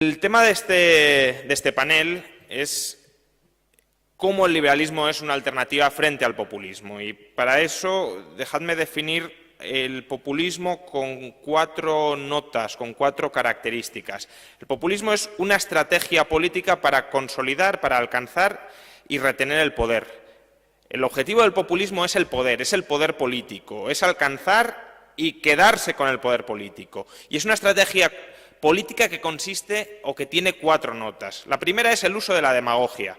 El tema de este panel es cómo el liberalismo es una alternativa frente al populismo. Y para eso, dejadme definir el populismo con 4 notas, con 4 características. El populismo es una estrategia política para consolidar, para alcanzar y retener el poder. El objetivo del populismo es el poder político, es alcanzar y quedarse con el poder político. Y es una estrategia política que consiste o que tiene 4 notas. La primera es el uso de la demagogia.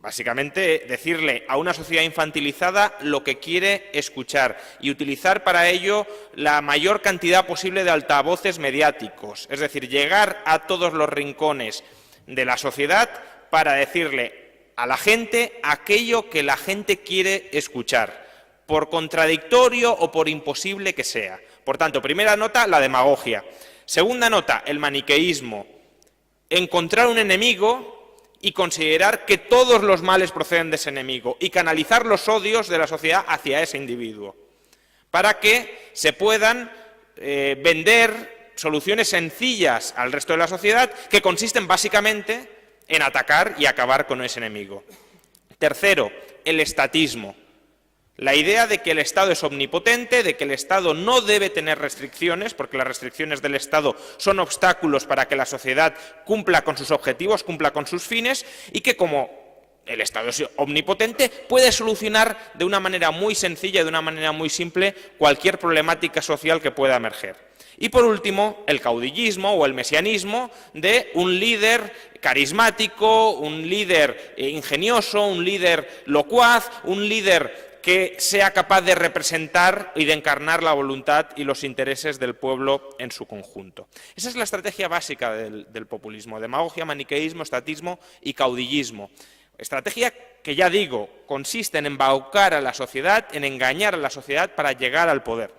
Básicamente, decirle a una sociedad infantilizada lo que quiere escuchar y utilizar para ello la mayor cantidad posible de altavoces mediáticos, es decir, llegar a todos los rincones de la sociedad para decirle a la gente aquello que la gente quiere escuchar, por contradictorio o por imposible que sea. Por tanto, primera nota, la demagogia. Segunda nota, el maniqueísmo. Encontrar un enemigo y considerar que todos los males proceden de ese enemigo y canalizar los odios de la sociedad hacia ese individuo, para que se puedan vender soluciones sencillas al resto de la sociedad que consisten básicamente en atacar y acabar con ese enemigo. Tercero, el estatismo. La idea de que el Estado es omnipotente, de que el Estado no debe tener restricciones, porque las restricciones del Estado son obstáculos para que la sociedad cumpla con sus objetivos, cumpla con sus fines, y que como el Estado es omnipotente, puede solucionar de una manera muy sencilla, de una manera muy simple, cualquier problemática social que pueda emerger. Y por último, el caudillismo o el mesianismo de un líder carismático, un líder ingenioso, un líder locuaz, un líder que sea capaz de representar y de encarnar la voluntad y los intereses del pueblo en su conjunto. Esa es la estrategia básica del populismo: demagogia, maniqueísmo, estatismo y caudillismo. Estrategia que, ya digo, consiste en embaucar a la sociedad, en engañar a la sociedad para llegar al poder.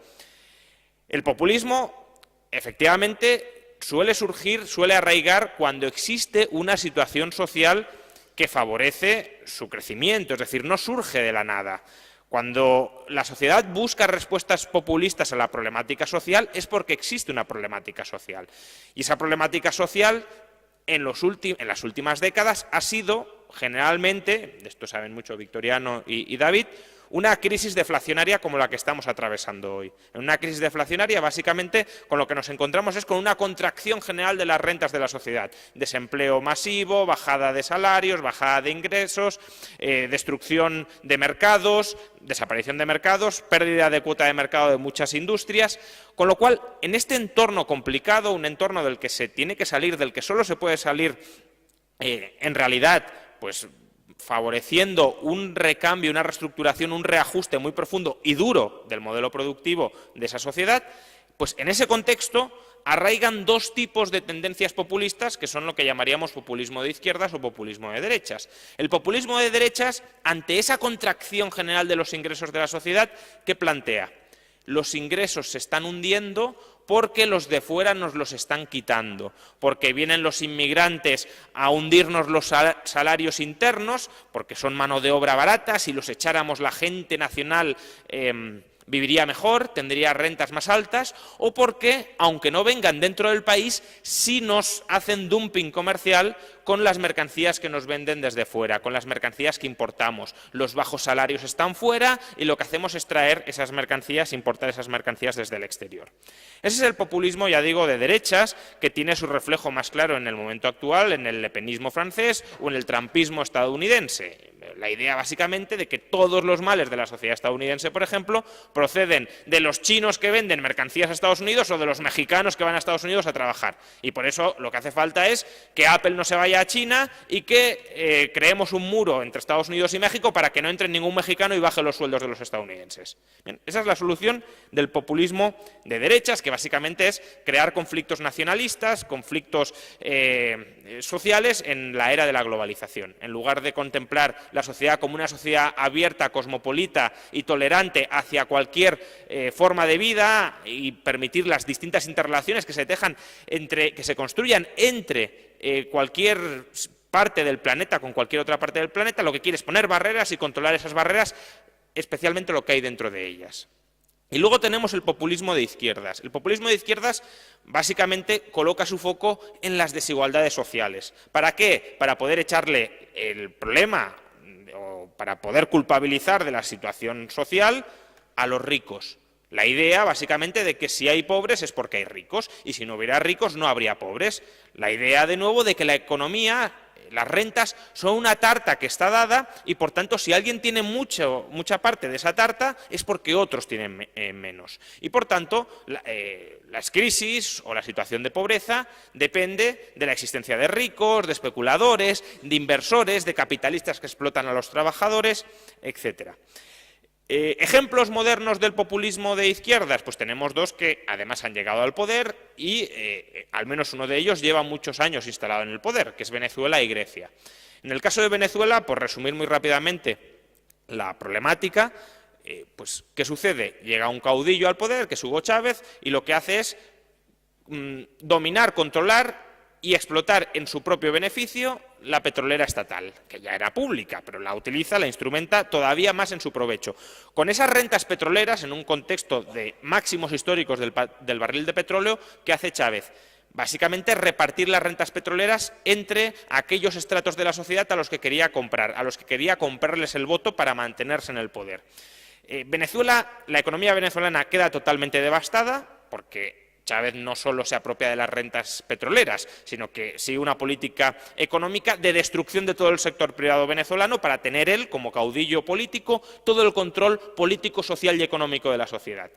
El populismo, efectivamente, suele surgir, suele arraigar cuando existe una situación social que favorece su crecimiento, es decir, no surge de la nada. Cuando la sociedad busca respuestas populistas a la problemática social es porque existe una problemática social. Y esa problemática social en las últimas décadas ha sido generalmente, de esto saben mucho Victoriano y David, una crisis deflacionaria como la que estamos atravesando hoy. En una crisis deflacionaria, básicamente, con lo que nos encontramos es con una contracción general de las rentas de la sociedad. Desempleo masivo, bajada de salarios, bajada de ingresos, destrucción de mercados, desaparición de mercados, pérdida de cuota de mercado de muchas industrias, con lo cual, en este entorno complicado, un entorno del que se tiene que salir, del que solo se puede salir, en realidad, pues favoreciendo un recambio, una reestructuración, un reajuste muy profundo y duro del modelo productivo de esa sociedad, pues en ese contexto arraigan 2 tipos de tendencias populistas que son lo que llamaríamos populismo de izquierdas o populismo de derechas. El populismo de derechas, ante esa contracción general de los ingresos de la sociedad, ¿qué plantea? Los ingresos se están hundiendo porque los de fuera nos los están quitando, porque vienen los inmigrantes a hundirnos los salarios internos, porque son mano de obra barata. Si los echáramos, la gente nacional viviría mejor, tendría rentas más altas, o porque, aunque no vengan dentro del país, sí nos hacen dumping comercial con las mercancías que nos venden desde fuera, con las mercancías que importamos. Los bajos salarios están fuera y lo que hacemos es traer esas mercancías, importar esas mercancías desde el exterior. Ese es el populismo, ya digo, de derechas, que tiene su reflejo más claro en el momento actual, en el lepenismo francés o en el trumpismo estadounidense. La idea básicamente de que todos los males de la sociedad estadounidense, por ejemplo, proceden de los chinos que venden mercancías a Estados Unidos o de los mexicanos que van a Estados Unidos a trabajar. Y por eso lo que hace falta es que Apple no se vaya a China y que creemos un muro entre Estados Unidos y México para que no entre ningún mexicano y baje los sueldos de los estadounidenses. Bien, esa es la solución del populismo de derechas, que básicamente es crear conflictos nacionalistas, conflictos sociales en la era de la globalización. En lugar de contemplar la sociedad como una sociedad abierta, cosmopolita y tolerante hacia cualquier forma de vida y permitir las distintas interrelaciones que se construyan entre cualquier parte del planeta con cualquier otra parte del planeta, lo que quiere es poner barreras y controlar esas barreras, especialmente lo que hay dentro de ellas. Y luego tenemos el populismo de izquierdas. El populismo de izquierdas básicamente coloca su foco en las desigualdades sociales. ¿Para qué? Para poder echarle el problema o para poder culpabilizar de la situación social a los ricos. La idea, básicamente, de que si hay pobres es porque hay ricos, y si no hubiera ricos no habría pobres. La idea, de nuevo, de que la economía, las rentas, son una tarta que está dada y, por tanto, si alguien tiene mucha parte de esa tarta es porque otros tienen menos. Y, por tanto, las crisis o la situación de pobreza depende de la existencia de ricos, de especuladores, de inversores, de capitalistas que explotan a los trabajadores, etcétera. ¿Ejemplos modernos del populismo de izquierdas? Pues tenemos dos que además han llegado al poder y al menos uno de ellos lleva muchos años instalado en el poder, que es Venezuela y Grecia. En el caso de Venezuela, por resumir muy rápidamente la problemática, pues ¿qué sucede? Llega un caudillo al poder, que es Hugo Chávez, y lo que hace es dominar, controlar y explotar en su propio beneficio la petrolera estatal, que ya era pública, pero la utiliza, la instrumenta todavía más en su provecho. Con esas rentas petroleras, en un contexto de máximos históricos del barril de petróleo, ¿qué hace Chávez? Básicamente repartir las rentas petroleras entre aquellos estratos de la sociedad a los que quería comprar, a los que quería comprarles el voto para mantenerse en el poder. Venezuela, la economía venezolana queda totalmente devastada porque Chávez no solo se apropia de las rentas petroleras, sino que sigue una política económica de destrucción de todo el sector privado venezolano para tener él, como caudillo político, todo el control político, social y económico de la sociedad.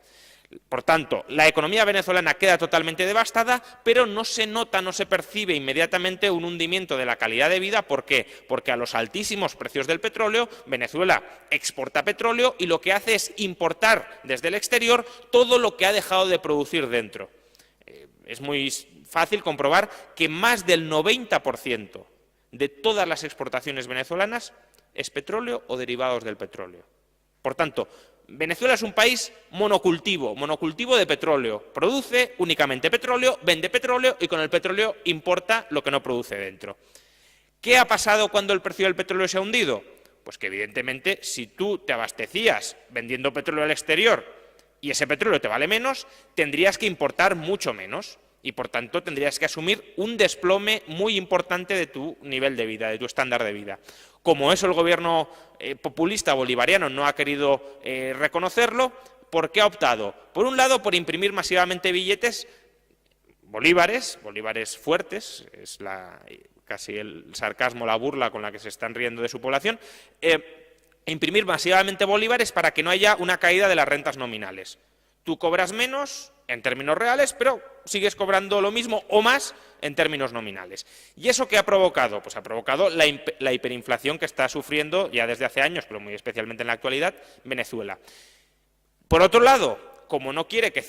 Por tanto, la economía venezolana queda totalmente devastada, pero no se nota, no se percibe inmediatamente un hundimiento de la calidad de vida. ¿Por qué? Porque a los altísimos precios del petróleo, Venezuela exporta petróleo y lo que hace es importar desde el exterior todo lo que ha dejado de producir dentro. Es muy fácil comprobar que más del 90% de todas las exportaciones venezolanas es petróleo o derivados del petróleo. Por tanto, Venezuela es un país monocultivo de petróleo. Produce únicamente petróleo, vende petróleo y con el petróleo importa lo que no produce dentro. ¿Qué ha pasado cuando el precio del petróleo se ha hundido? Pues que evidentemente si tú te abastecías vendiendo petróleo al exterior y ese petróleo te vale menos, tendrías que importar mucho menos y, por tanto, tendrías que asumir un desplome muy importante de tu nivel de vida, de tu estándar de vida. Como eso el gobierno populista bolivariano no ha querido reconocerlo, ¿por qué ha optado? Por un lado, por imprimir masivamente billetes, bolívares fuertes, es casi el sarcasmo, la burla con la que se están riendo de su población, imprimir masivamente bolívares para que no haya una caída de las rentas nominales. Tú cobras menos en términos reales, pero sigues cobrando lo mismo o más en términos nominales. ¿Y eso qué ha provocado? Pues ha provocado la hiperinflación que está sufriendo ya desde hace años, pero muy especialmente en la actualidad, Venezuela. Por otro lado, como no quiere que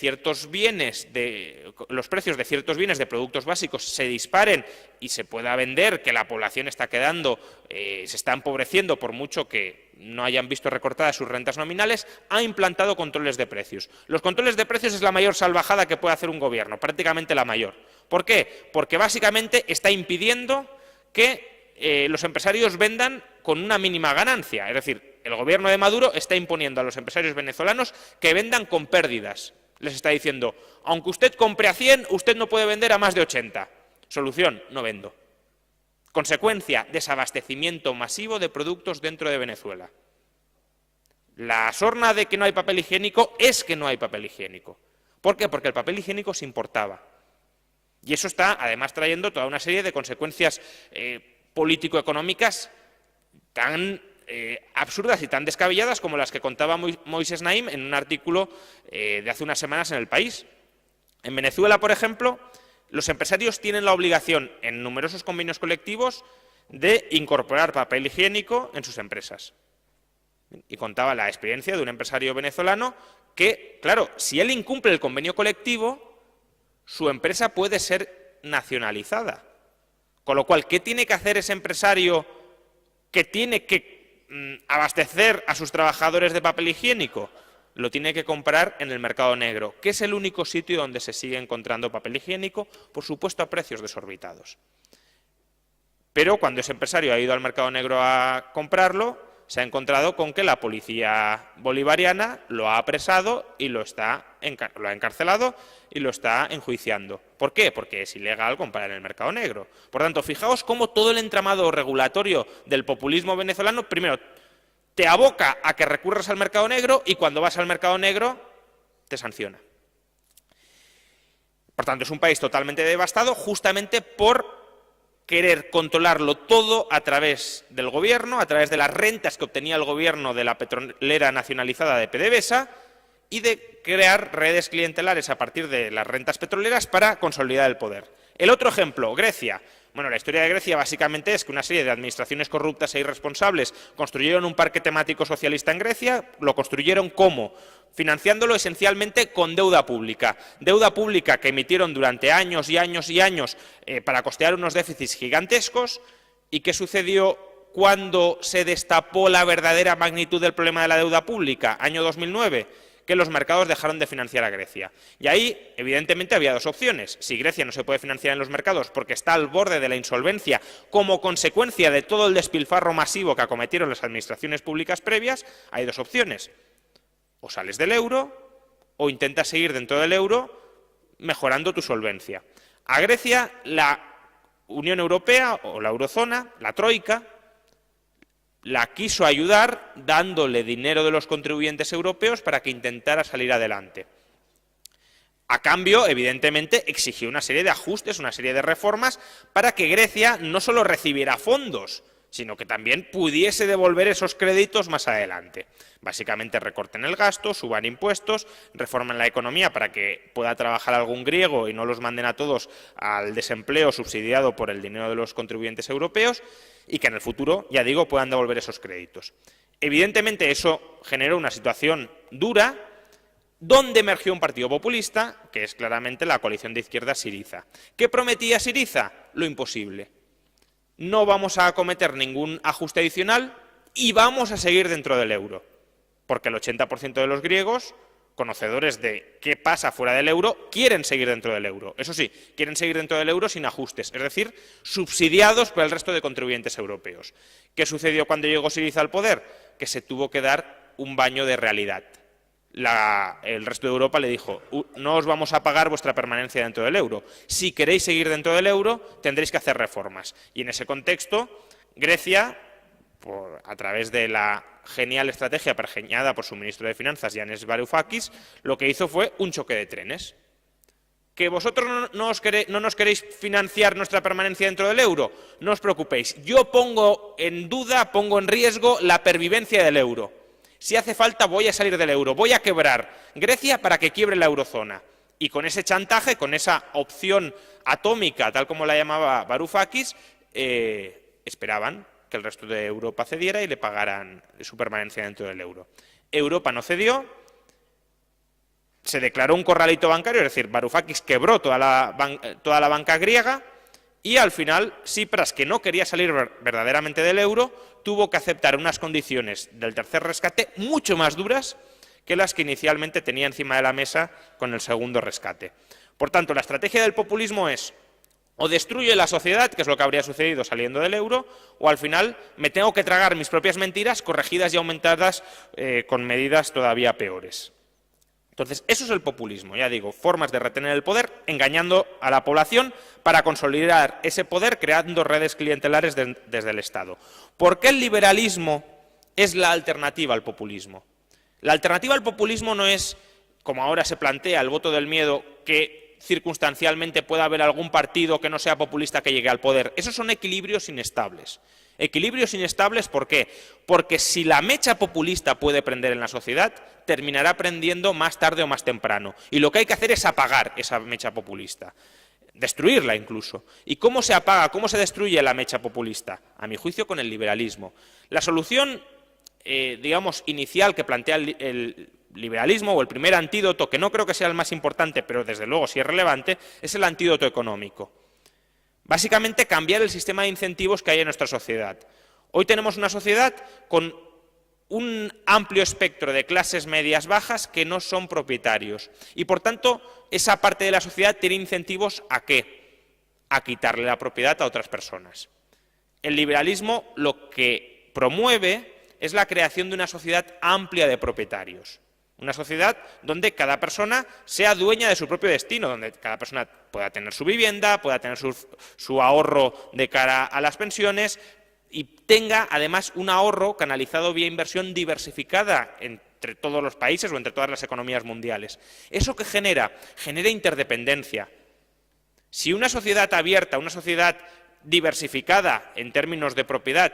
los precios de ciertos bienes, de productos básicos, se disparen y se pueda vender, que la población está quedando, se está empobreciendo por mucho que no hayan visto recortadas sus rentas nominales, ha implantado controles de precios. Los controles de precios es la mayor salvajada que puede hacer un gobierno, prácticamente la mayor. ¿Por qué? Porque básicamente está impidiendo que los empresarios vendan con una mínima ganancia, es decir, el gobierno de Maduro está imponiendo a los empresarios venezolanos que vendan con pérdidas. Les está diciendo, aunque usted compre a 100, usted no puede vender a más de 80. Solución, no vendo. Consecuencia, desabastecimiento masivo de productos dentro de Venezuela. La sorna de que no hay papel higiénico es que no hay papel higiénico. ¿Por qué? Porque el papel higiénico se importaba. Y eso está, además, trayendo toda una serie de consecuencias político-económicas tan absurdas y tan descabelladas como las que contaba Moisés Naim en un artículo de hace unas semanas en El País. En Venezuela, por ejemplo, los empresarios tienen la obligación, en numerosos convenios colectivos, de incorporar papel higiénico en sus empresas. Y contaba la experiencia de un empresario venezolano que, claro, si él incumple el convenio colectivo, su empresa puede ser nacionalizada. Con lo cual, ¿qué tiene que hacer ese empresario que tiene que abastecer a sus trabajadores de papel higiénico? Lo tiene que comprar en el mercado negro, que es el único sitio donde se sigue encontrando papel higiénico, por supuesto a precios desorbitados. Pero cuando ese empresario ha ido al mercado negro a comprarlo, se ha encontrado con que la policía bolivariana lo ha apresado y lo ha encarcelado y lo está enjuiciando. ¿Por qué? Porque es ilegal comprar en el mercado negro. Por tanto, fijaos cómo todo el entramado regulatorio del populismo venezolano, primero, te aboca a que recurras al mercado negro y cuando vas al mercado negro te sanciona. Por tanto, es un país totalmente devastado justamente por querer controlarlo todo a través del gobierno, a través de las rentas que obtenía el gobierno de la petrolera nacionalizada de PDVSA y de crear redes clientelares a partir de las rentas petroleras para consolidar el poder. El otro ejemplo, Grecia. Bueno, la historia de Grecia básicamente es que una serie de administraciones corruptas e irresponsables construyeron un parque temático socialista en Grecia. ¿Lo construyeron cómo? Financiándolo esencialmente con deuda pública que emitieron durante años y años y años para costear unos déficits gigantescos. ¿Y qué sucedió cuando se destapó la verdadera magnitud del problema de la deuda pública? Año 2009. Que los mercados dejaron de financiar a Grecia. Y ahí, evidentemente, había dos opciones. Si Grecia no se puede financiar en los mercados porque está al borde de la insolvencia como consecuencia de todo el despilfarro masivo que acometieron las administraciones públicas previas, hay dos opciones. O sales del euro o intentas seguir dentro del euro mejorando tu solvencia. A Grecia, la Unión Europea o la eurozona, la troika, la quiso ayudar dándole dinero de los contribuyentes europeos para que intentara salir adelante. A cambio, evidentemente, exigió una serie de ajustes, una serie de reformas para que Grecia no solo recibiera fondos, sino que también pudiese devolver esos créditos más adelante. Básicamente recorten el gasto, suban impuestos, reformen la economía para que pueda trabajar algún griego y no los manden a todos al desempleo subsidiado por el dinero de los contribuyentes europeos y que en el futuro, ya digo, puedan devolver esos créditos. Evidentemente eso generó una situación dura donde emergió un partido populista, que es claramente la coalición de izquierda Syriza. ¿Qué prometía Syriza? Lo imposible. No vamos a acometer ningún ajuste adicional y vamos a seguir dentro del euro, porque el 80% de los griegos, conocedores de qué pasa fuera del euro, quieren seguir dentro del euro. Eso sí, quieren seguir dentro del euro sin ajustes, es decir, subsidiados por el resto de contribuyentes europeos. ¿Qué sucedió cuando llegó Syriza al poder? Que se tuvo que dar un baño de realidad. El resto de Europa le dijo, no os vamos a pagar vuestra permanencia dentro del euro. Si queréis seguir dentro del euro, tendréis que hacer reformas. Y en ese contexto, Grecia, a través de la genial estrategia pergeñada por su ministro de Finanzas, Yanis Varoufakis, lo que hizo fue un choque de trenes. ¿Que vosotros no nos queréis financiar nuestra permanencia dentro del euro? No os preocupéis. Yo pongo en duda, pongo en riesgo la pervivencia del euro. Si hace falta, voy a salir del euro, voy a quebrar Grecia para que quiebre la eurozona. Y con ese chantaje, con esa opción atómica, tal como la llamaba Varoufakis, esperaban que el resto de Europa cediera y le pagaran su permanencia dentro del euro. Europa no cedió, se declaró un corralito bancario, es decir, Varoufakis quebró toda la banca griega y al final Tsipras, que no quería salir verdaderamente del euro, tuvo que aceptar unas condiciones del tercer rescate mucho más duras que las que inicialmente tenía encima de la mesa con el segundo rescate. Por tanto, la estrategia del populismo es o destruye la sociedad, que es lo que habría sucedido saliendo del euro, o al final me tengo que tragar mis propias mentiras corregidas y aumentadas con medidas todavía peores. Entonces, eso es el populismo, ya digo, formas de retener el poder, engañando a la población para consolidar ese poder, creando redes clientelares desde el Estado. ¿Por qué el liberalismo es la alternativa al populismo? La alternativa al populismo no es, como ahora se plantea, el voto del miedo, que circunstancialmente pueda haber algún partido que no sea populista que llegue al poder. Esos son equilibrios inestables. Equilibrios inestables, ¿por qué? Porque si la mecha populista puede prender en la sociedad, terminará prendiendo más tarde o más temprano. Y lo que hay que hacer es apagar esa mecha populista, destruirla incluso. ¿Y cómo se apaga, cómo se destruye la mecha populista? A mi juicio, con el liberalismo. La solución, digamos, inicial que plantea el liberalismo, o el primer antídoto, que no creo que sea el más importante, pero desde luego sí es relevante, es el antídoto económico. Básicamente, cambiar el sistema de incentivos que hay en nuestra sociedad. Hoy tenemos una sociedad con un amplio espectro de clases medias bajas que no son propietarios. Y, por tanto, esa parte de la sociedad tiene incentivos ¿a qué? A quitarle la propiedad a otras personas. El liberalismo lo que promueve es la creación de una sociedad amplia de propietarios. Una sociedad donde cada persona sea dueña de su propio destino, donde cada persona pueda tener su vivienda, pueda tener su ahorro de cara a las pensiones y tenga además un ahorro canalizado vía inversión diversificada entre todos los países o entre todas las economías mundiales. ¿Eso qué genera? Genera interdependencia. Si una sociedad abierta, una sociedad diversificada en términos de propiedad,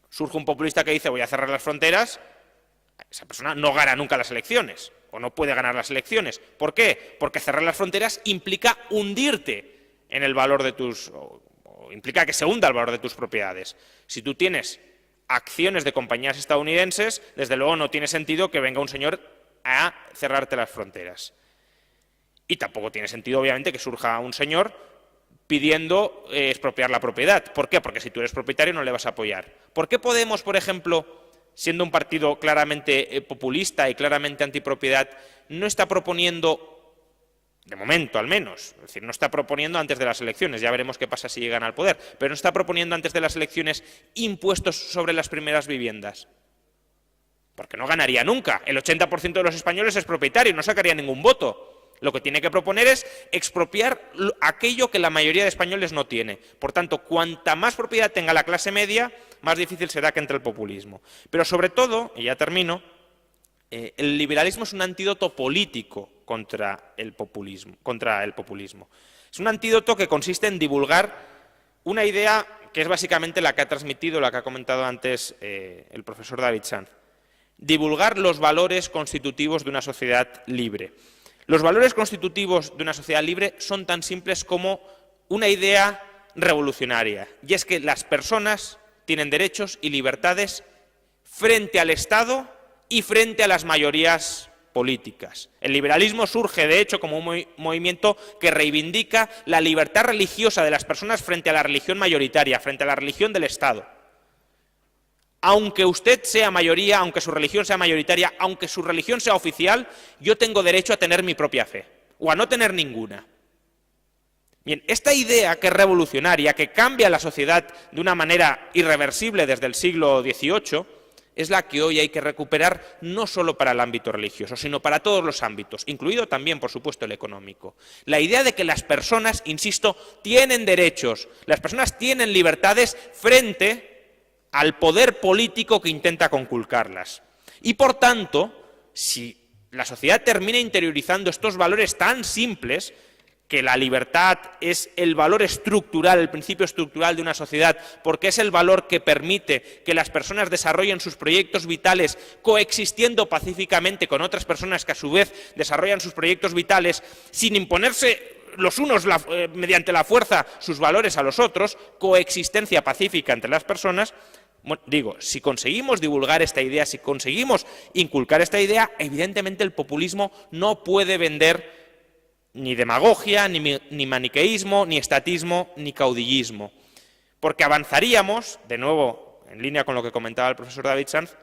surge un populista que dice voy a cerrar las fronteras, esa persona no gana nunca las elecciones o no puede ganar las elecciones. ¿Por qué? Porque cerrar las fronteras implica hundirte en el valor de o implica que se hunda el valor de tus propiedades. Si tú tienes acciones de compañías estadounidenses, desde luego no tiene sentido que venga un señor a cerrarte las fronteras. Y tampoco tiene sentido, obviamente, que surja un señor pidiendo expropiar la propiedad. ¿Por qué? Porque si tú eres propietario no le vas a apoyar. ¿Por qué Podemos, por ejemplo, siendo un partido claramente populista y claramente antipropiedad, no está proponiendo, de momento al menos, es decir, no está proponiendo antes de las elecciones, ya veremos qué pasa si llegan al poder, pero no está proponiendo antes de las elecciones impuestos sobre las primeras viviendas? Porque no ganaría nunca. El 80% de los españoles es propietario, no sacaría ningún voto. Lo que tiene que proponer es expropiar aquello que la mayoría de españoles no tiene. Por tanto, cuanta más propiedad tenga la clase media, más difícil será que entre el populismo. Pero sobre todo, y ya termino, el liberalismo es un antídoto político contra el populismo. Es un antídoto que consiste en divulgar una idea que es básicamente la que ha transmitido, la que ha comentado antes el profesor David Sanz. Divulgar los valores constitutivos de una sociedad libre. Los valores constitutivos de una sociedad libre son tan simples como una idea revolucionaria, y es que las personas tienen derechos y libertades frente al Estado y frente a las mayorías políticas. El liberalismo surge, de hecho, como un movimiento que reivindica la libertad religiosa de las personas frente a la religión mayoritaria, frente a la religión del Estado. Aunque usted sea mayoría, aunque su religión sea mayoritaria, aunque su religión sea oficial, yo tengo derecho a tener mi propia fe, o a no tener ninguna. Bien, esta idea que es revolucionaria, que cambia la sociedad de una manera irreversible desde el siglo XVIII, es la que hoy hay que recuperar no solo para el ámbito religioso, sino para todos los ámbitos, incluido también, por supuesto, el económico. La idea de que las personas, insisto, tienen derechos, las personas tienen libertades frente al poder político que intenta conculcarlas. Y, por tanto, si la sociedad termina interiorizando estos valores tan simples, que la libertad es el valor estructural, el principio estructural de una sociedad, porque es el valor que permite que las personas desarrollen sus proyectos vitales coexistiendo pacíficamente con otras personas que a su vez desarrollan sus proyectos vitales sin imponerse los unos mediante la fuerza sus valores a los otros, coexistencia pacífica entre las personas. Bueno, digo, si conseguimos divulgar esta idea, si conseguimos inculcar esta idea, evidentemente el populismo no puede vender ni demagogia, ni maniqueísmo, ni estatismo, ni caudillismo. Porque avanzaríamos, de nuevo, en línea con lo que comentaba el profesor David Sanz,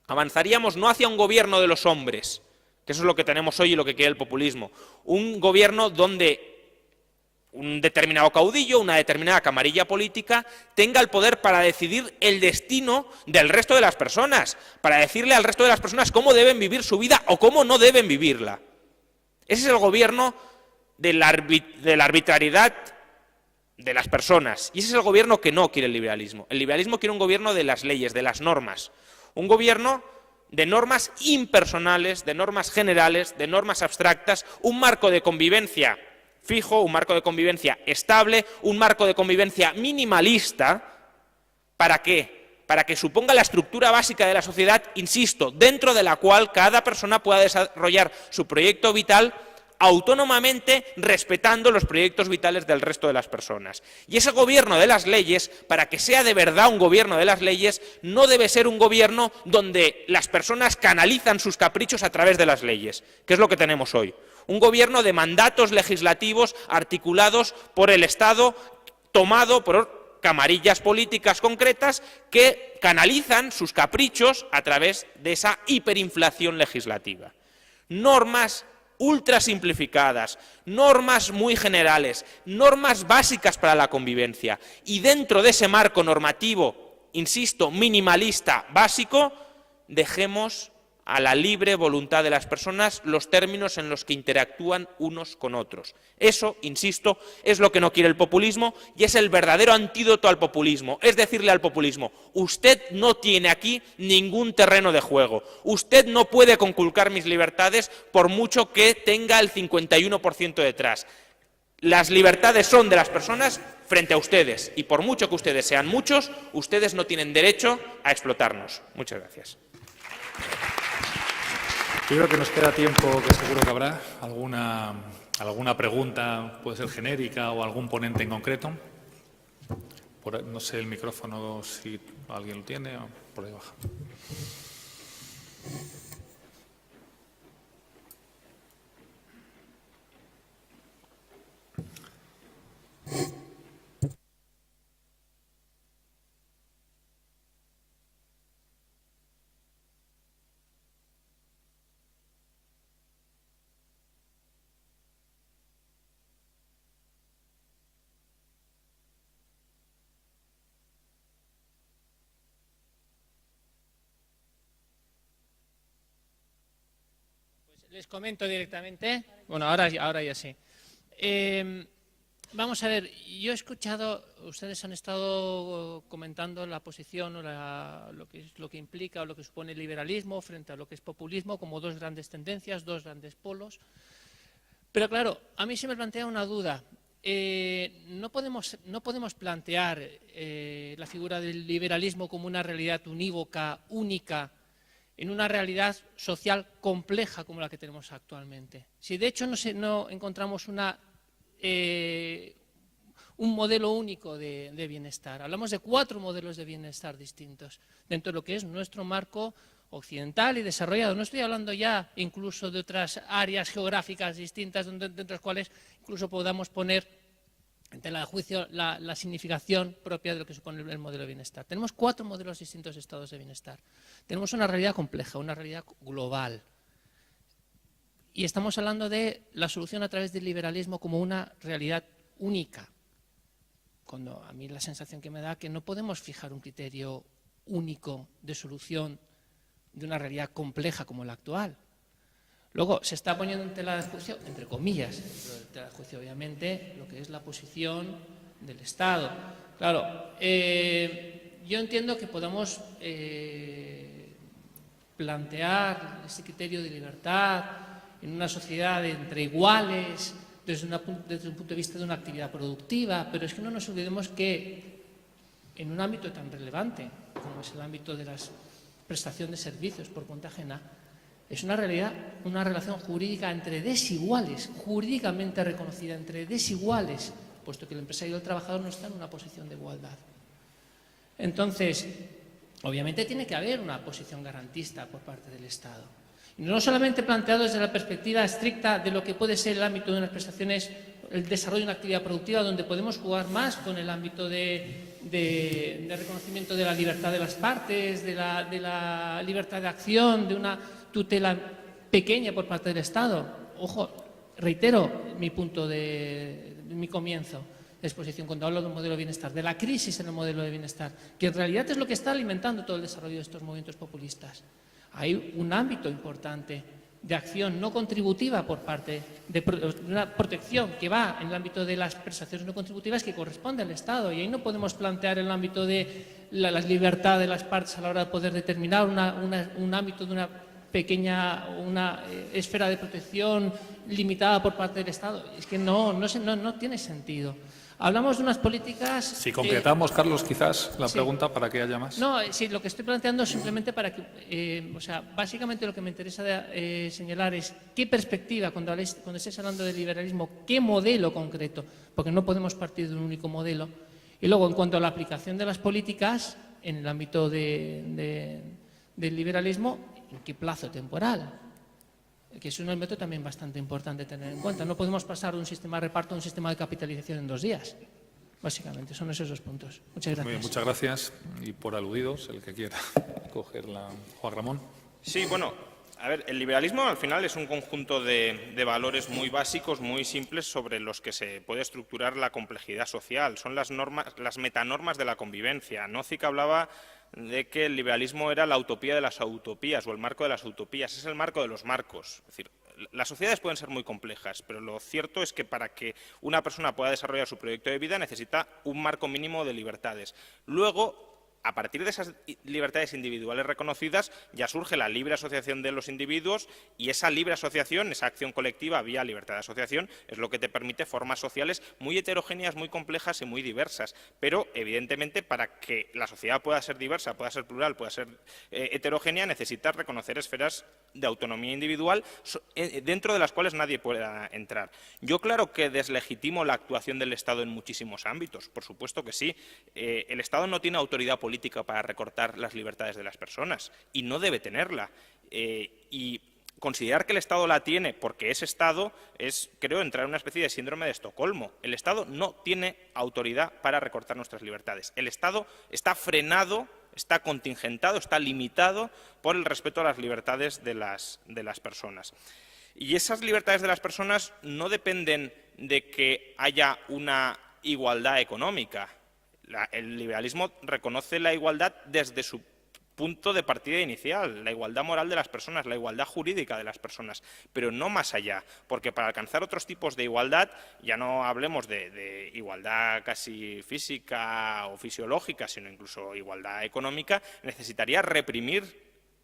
avanzaríamos no hacia un gobierno de los hombres, que eso es lo que tenemos hoy y lo que quiere el populismo, un gobierno donde un determinado caudillo, una determinada camarilla política, tenga el poder para decidir el destino del resto de las personas, para decirle al resto de las personas cómo deben vivir su vida o cómo no deben vivirla. Ese es el gobierno de la arbitrariedad de las personas, y ese es el gobierno que no quiere el liberalismo. El liberalismo quiere un gobierno de las leyes, de las normas, un gobierno de normas impersonales, de normas generales, de normas abstractas, un marco de convivencia fijo, un marco de convivencia estable, un marco de convivencia minimalista. ¿Para qué? Para que suponga la estructura básica de la sociedad, insisto, dentro de la cual cada persona pueda desarrollar su proyecto vital autónomamente, respetando los proyectos vitales del resto de las personas. Y ese gobierno de las leyes, para que sea de verdad un gobierno de las leyes, no debe ser un gobierno donde las personas canalizan sus caprichos a través de las leyes, que es lo que tenemos hoy. Un gobierno de mandatos legislativos articulados por el Estado, tomado por camarillas políticas concretas que canalizan sus caprichos a través de esa hiperinflación legislativa. Normas ultra simplificadas, normas muy generales, normas básicas para la convivencia. Y dentro de ese marco normativo insisto, minimalista, básico, dejemos a la libre voluntad de las personas los términos en los que interactúan unos con otros. Eso, insisto, es lo que no quiere el populismo y es el verdadero antídoto al populismo. Es decirle al populismo, usted no tiene aquí ningún terreno de juego. Usted no puede conculcar mis libertades por mucho que tenga el 51% detrás. Las libertades son de las personas frente a ustedes y por mucho que ustedes sean muchos, ustedes no tienen derecho a explotarnos. Muchas gracias. Yo creo que nos queda tiempo, que seguro que habrá alguna pregunta, puede ser genérica o algún ponente en concreto. No sé el micrófono si alguien lo tiene o por ahí baja. Les comento directamente. Bueno, ahora ya sí. Vamos a ver, yo he escuchado, ustedes han estado comentando la posición o lo que implica o lo que supone el liberalismo frente a lo que es populismo como dos grandes tendencias, dos grandes polos. Pero claro, a mí se me plantea una duda. No podemos plantear la figura del liberalismo como una realidad unívoca, única, en una realidad social compleja como la que tenemos actualmente. Si de hecho no encontramos un modelo único de bienestar, hablamos de 4 modelos de bienestar distintos dentro de lo que es nuestro marco occidental y desarrollado. No estoy hablando ya incluso de otras áreas geográficas distintas dentro de las cuales incluso podamos poner ante el juicio la significación propia de lo que supone el modelo de bienestar. Tenemos 4 modelos distintos de estados de bienestar. Tenemos una realidad compleja, una realidad global. Y estamos hablando de la solución a través del liberalismo como una realidad única. Cuando a mí la sensación que me da que no podemos fijar un criterio único de solución de una realidad compleja como la actual. Luego, se está poniendo en tela de juicio, entre comillas, en tela de juicio, obviamente, lo que es la posición del Estado. Claro, yo entiendo que podamos plantear ese criterio de libertad en una sociedad entre iguales, desde un punto de vista de una actividad productiva, pero es que no nos olvidemos que en un ámbito tan relevante como es el ámbito de la prestación de servicios por cuenta ajena, es una realidad, una relación jurídica entre desiguales, jurídicamente reconocida entre desiguales, puesto que el empresario y el trabajador no están en una posición de igualdad. Entonces, obviamente tiene que haber una posición garantista por parte del Estado. Y no solamente planteado desde la perspectiva estricta de lo que puede ser el ámbito de unas prestaciones, el desarrollo de una actividad productiva, donde podemos jugar más con el ámbito de reconocimiento de la libertad de las partes, de la libertad de acción, de una tutela pequeña por parte del Estado. Ojo, reitero mi punto mi comienzo de exposición cuando hablo de un modelo de bienestar, de la crisis en el modelo de bienestar, que en realidad es lo que está alimentando todo el desarrollo de estos movimientos populistas. Hay un ámbito importante de acción no contributiva por parte de una protección que va en el ámbito de las prestaciones no contributivas que corresponde al Estado, y ahí no podemos plantear el ámbito de la libertad de las partes a la hora de poder determinar un ámbito de una esfera de protección limitada por parte del Estado. Es que no tiene sentido. Hablamos de unas políticas... Si concretamos, Carlos, quizás la pregunta para que haya más. No, sí, lo que estoy planteando es simplemente para que... básicamente lo que me interesa señalar es qué perspectiva, cuando estés hablando de liberalismo, qué modelo concreto, porque no podemos partir de un único modelo. Y luego, en cuanto a la aplicación de las políticas en el ámbito del liberalismo, ¿en qué plazo temporal? Que es un elemento también bastante importante tener en cuenta. No podemos pasar de un sistema de reparto a un sistema de capitalización en 2 días. Básicamente, son esos 2 puntos. Muchas gracias. Muy bien, muchas gracias. Y por aludidos, el que quiera cogerla, Juan Ramón. Sí, bueno, A ver, el liberalismo al final es un conjunto de valores muy básicos, muy simples, sobre los que se puede estructurar la complejidad social. Son las normas, las metanormas de la convivencia. Nozick hablaba de que el liberalismo era la utopía de las utopías o el marco de las utopías. Es el marco de los marcos. Es decir, las sociedades pueden ser muy complejas, pero lo cierto es que para que una persona pueda desarrollar su proyecto de vida necesita un marco mínimo de libertades. Luego, a partir de esas libertades individuales reconocidas, ya surge la libre asociación de los individuos, y esa libre asociación, esa acción colectiva vía libertad de asociación, es lo que te permite formas sociales muy heterogéneas, muy complejas y muy diversas. Pero, evidentemente, para que la sociedad pueda ser diversa, pueda ser plural, pueda ser heterogénea, necesita reconocer esferas de autonomía individual dentro de las cuales nadie pueda entrar. Yo, claro que deslegitimo la actuación del Estado en muchísimos ámbitos, por supuesto que sí. El Estado no tiene autoridad política para recortar las libertades de las personas, y no debe tenerla. Y considerar que el Estado la tiene porque es Estado es, creo, entrar en una especie de síndrome de Estocolmo. El Estado no tiene autoridad para recortar nuestras libertades. El Estado está frenado, está contingentado, está limitado por el respeto a las libertades de las personas. Y esas libertades de las personas no dependen de que haya una igualdad económica. El liberalismo reconoce la igualdad desde su punto de partida inicial, la igualdad moral de las personas, la igualdad jurídica de las personas, pero no más allá, porque para alcanzar otros tipos de igualdad, ya no hablemos de igualdad casi física o fisiológica, sino incluso igualdad económica, necesitaría reprimir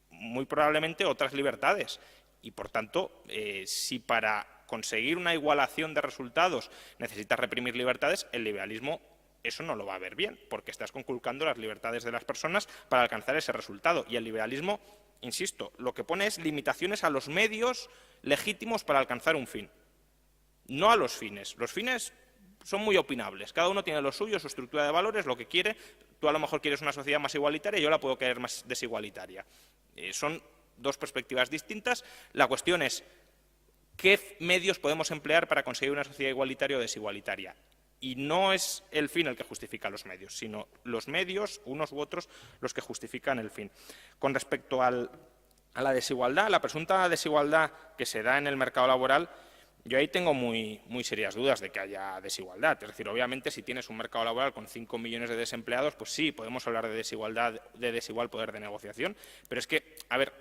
muy probablemente otras libertades. Y, por tanto, si para conseguir una igualación de resultados necesitas reprimir libertades, el liberalismo eso no lo va a ver bien, porque estás conculcando las libertades de las personas para alcanzar ese resultado. Y el liberalismo, insisto, lo que pone es limitaciones a los medios legítimos para alcanzar un fin, no a los fines. Los fines son muy opinables, cada uno tiene lo suyo, su estructura de valores, lo que quiere. Tú a lo mejor quieres una sociedad más igualitaria, yo la puedo querer más desigualitaria. Son dos perspectivas distintas. La cuestión es qué medios podemos emplear para conseguir una sociedad igualitaria o desigualitaria. Y no es el fin el que justifica los medios, sino los medios, unos u otros, los que justifican el fin. Con respecto a la desigualdad, la presunta desigualdad que se da en el mercado laboral, yo ahí tengo muy serias dudas de que haya desigualdad. Es decir, obviamente, si tienes un mercado laboral con 5 millones de desempleados, pues sí, podemos hablar de desigualdad, de desigual poder de negociación. Pero es que, a ver,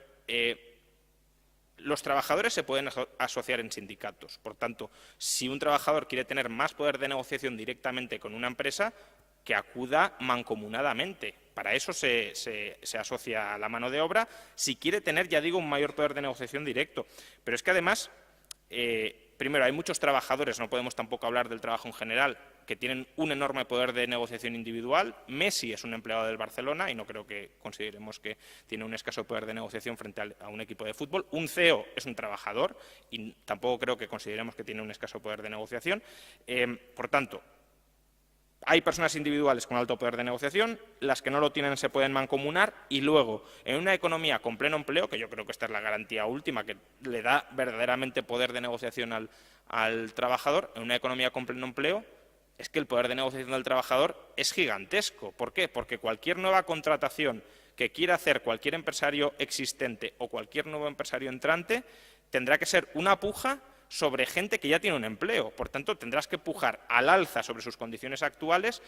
los trabajadores se pueden asociar en sindicatos. Por tanto, si un trabajador quiere tener más poder de negociación directamente con una empresa, que acuda mancomunadamente. Para eso se asocia a la mano de obra, si quiere tener, ya digo, un mayor poder de negociación directo. Pero es que además, primero, hay muchos trabajadores, no podemos tampoco hablar del trabajo en general, que tienen un enorme poder de negociación individual. Messi es un empleado del Barcelona y no creo que consideremos que tiene un escaso poder de negociación frente a un equipo de fútbol. Un CEO es un trabajador y tampoco creo que consideremos que tiene un escaso poder de negociación. Por tanto, hay personas individuales con alto poder de negociación, las que no lo tienen se pueden mancomunar, y luego, en una economía con pleno empleo, que yo creo que esta es la garantía última que le da verdaderamente poder de negociación al trabajador, en una economía con pleno empleo, es que el poder de negociación del trabajador es gigantesco. ¿Por qué? Porque cualquier nueva contratación que quiera hacer cualquier empresario existente o cualquier nuevo empresario entrante tendrá que ser una puja sobre gente que ya tiene un empleo. Por tanto, tendrás que pujar al alza sobre sus condiciones actuales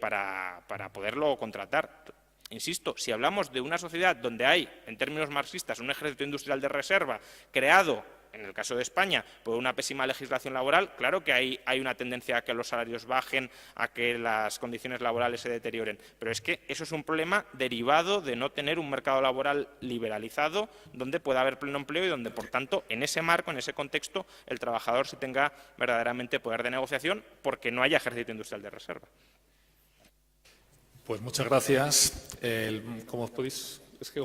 para poderlo contratar. Insisto, si hablamos de una sociedad donde hay, en términos marxistas, un ejército industrial de reserva creado, en el caso de España, por una pésima legislación laboral, claro que hay una tendencia a que los salarios bajen, a que las condiciones laborales se deterioren. Pero es que eso es un problema derivado de no tener un mercado laboral liberalizado donde pueda haber pleno empleo y donde, por tanto, en ese marco, en ese contexto, el trabajador sí tenga verdaderamente poder de negociación porque no haya ejército industrial de reserva. Pues muchas gracias. Como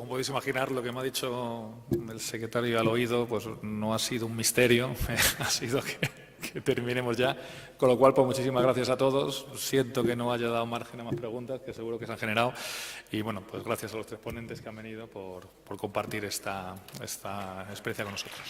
podéis imaginar, lo que me ha dicho el secretario al oído pues no ha sido un misterio, ha sido que terminemos ya. Con lo cual, pues muchísimas gracias a todos. Siento que no haya dado margen a más preguntas, que seguro que se han generado. Y bueno, pues gracias a los tres ponentes que han venido por compartir esta experiencia con nosotros.